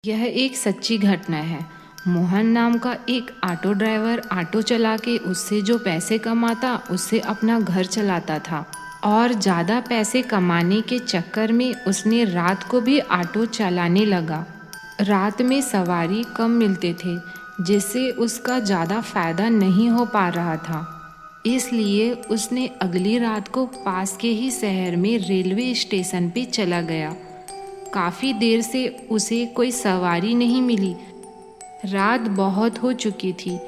यह एक सच्ची घटना है। मोहन नाम का एक ऑटो ड्राइवर ऑटो चला के उससे जो पैसे कमाता उससे अपना घर चलाता था और ज़्यादा पैसे कमाने के चक्कर में उसने रात को भी ऑटो चलाने लगा। रात में सवारी कम मिलते थे जिससे उसका ज़्यादा फ़ायदा नहीं हो पा रहा था। इसलिए उसने अगली रात को पास के ही शहर में रेलवे स्टेशन पे चला गया। काफ़ी देर से उसे कोई सवारी नहीं मिली। रात बहुत हो चुकी थी।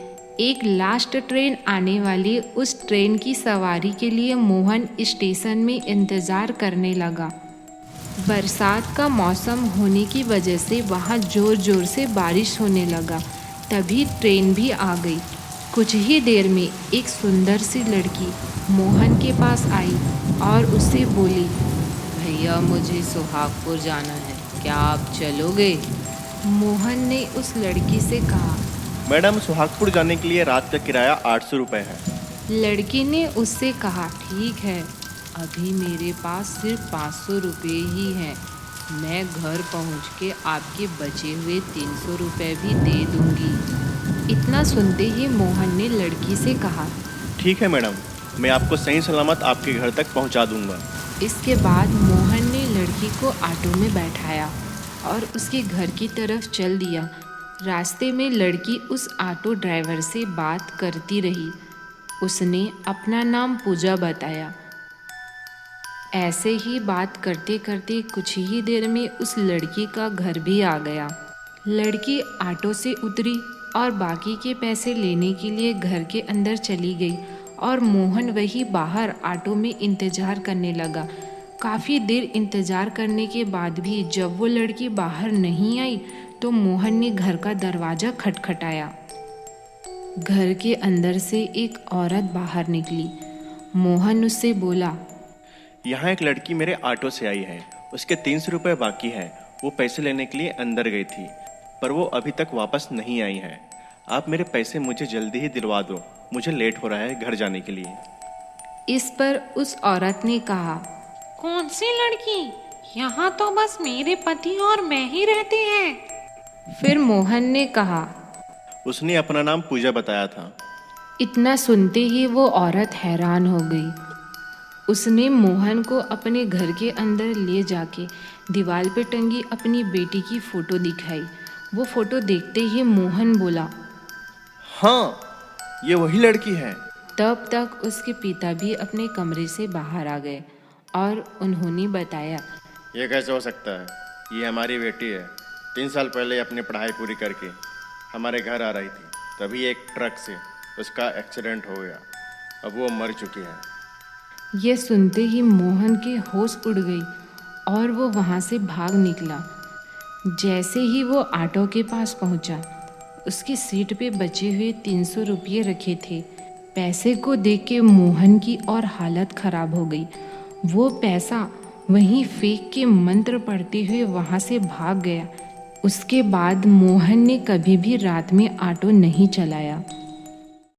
एक लास्ट ट्रेन आने वाली उस ट्रेन की सवारी के लिए मोहन स्टेशन में इंतज़ार करने लगा। बरसात का मौसम होने की वजह से वहाँ ज़ोर ज़ोर से बारिश होने लगा। तभी ट्रेन भी आ गई। कुछ ही देर में एक सुंदर सी लड़की मोहन के पास आई और उससे बोली, भैया मुझे सुहागपुर जाना है, क्या आप चलोगे? मोहन ने उस लड़की से कहा। मैडम, सुहागपुर जाने के लिए रात का किराया 800 रुपये है। लड़की ने उससे कहा, ठीक है, अभी मेरे पास सिर्फ 500 रुपये ही हैं। मैं घर पहुंच के आपके बचे हुए 300 रुपये भी दे दूंगी। इतना सुनते ही मोहन ने लड़की से कहा, ठीक है मैडम, मैं आपको सही सलामत आपके घर तक पहुंचा दूंगा। इसके बाद मोहन ने लड़की को ऑटो में बैठाया और उसके घर की तरफ चल दिया। रास्ते में लड़की उस ऑटो ड्राइवर से बात करती रही। उसने अपना नाम पूजा बताया। ऐसे ही बात करते करते कुछ ही देर में उस लड़की का घर भी आ गया। लड़की ऑटो से उतरी और बाकी के पैसे लेने के लिए घर के अंदर चली गई और मोहन वही बाहर ऑटो में इंतज़ार करने लगा। काफ़ी देर इंतज़ार करने के बाद भी जब वो लड़की बाहर नहीं आई तो मोहन ने घर का दरवाज़ा खटखटाया। घर के अंदर से एक औरत बाहर निकली। मोहन उससे बोला, यहाँ एक लड़की मेरे ऑटो से आई है, उसके 300 रुपये बाकी है। वो पैसे लेने के लिए अंदर गई थी पर वो अभी तक वापस नहीं आई है। आप मेरे पैसे मुझे जल्दी ही दिलवा दो, मुझे लेट हो रहा है घर जाने के लिए। इस पर उस औरत ने कहा, कौन सी लड़की? यहाँ तो बस मेरे पति और मैं ही रहते हैं। फिर मोहन ने कहा, उसने अपना नाम पूजा बताया था। इतना सुनते ही वो औरत हैरान हो गई। उसने मोहन को अपने घर के अंदर ले जाके दीवार पे टंगी अपनी बेटी की फ़ोटो दिखाई। वो फ़ोटो देखते ही मोहन बोला, हाँ, ये वही लड़की है। तब तक उसके पिता भी अपने कमरे से बाहर आ गए और उन्होंने बताया, ये कैसे हो सकता है? ये हमारी बेटी है। 3 साल पहले अपनी पढ़ाई पूरी करके हमारे घर आ रही थी, तभी एक ट्रक से उसका एक्सीडेंट हो गया। अब वो मर चुकी है। ये सुनते ही मोहन के होश उड़ गई और वो वहाँ से भाग निकला। जैसे ही वो ऑटो के पास पहुँचा, उसकी सीट पे बचे हुए 300 रुपये रखे थे। पैसे को देख के मोहन की और हालत ख़राब हो गई। वो पैसा वहीं फेंक के मंत्र पढ़ते हुए वहाँ से भाग गया। उसके बाद मोहन ने कभी भी रात में ऑटो नहीं चलाया।